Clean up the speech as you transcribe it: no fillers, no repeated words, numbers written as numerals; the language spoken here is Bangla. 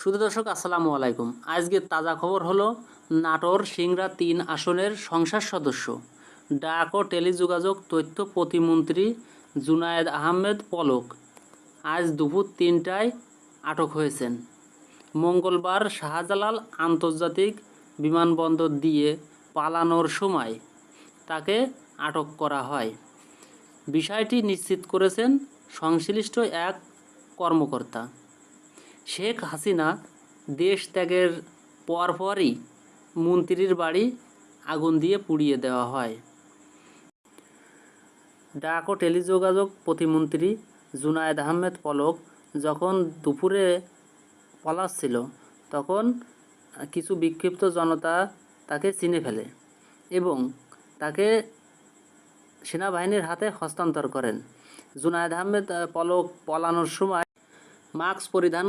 শুধু দর্শক আসসালামু আলাইকুম। আজকের তাজা খবর হলো নাটোর সিংড়া ৩ আসনের সংসদ সদস্য ডাক ও টেলিযোগাযোগ তথ্য প্রতিমন্ত্রী জুনায়েদ আহমেদ পলক আজ দুপুর ৩টায় আটক হয়েছেন। মঙ্গলবার শাহজালাল আন্তর্জাতিক বিমানবন্দর দিয়ে পালানোর সময় তাকে আটক করা হয়। বিষয়টি নিশ্চিত করেছেন সংশ্লিষ্ট এক কর্মকর্তা। শেখ হাসিনা দেশ ত্যাগের পরপরই মন্ত্রীর বাড়ি আগুন দিয়ে পুড়িয়ে দেওয়া হয়। ডাক ও টেলিযোগাযোগ প্রতিমন্ত্রী জুনায়েদ আহমেদ পলক যখন দুপুরে পালাচ্ছিল তখন কিছু বিক্ষিপ্ত জনতা তাকে চিনে ফেলে এবং তাকে সেনাবাহিনীর হাতে হস্তান্তর করেন। জুনায়েদ আহমেদ পলক পালানোর সময় মাস্ক পরিধান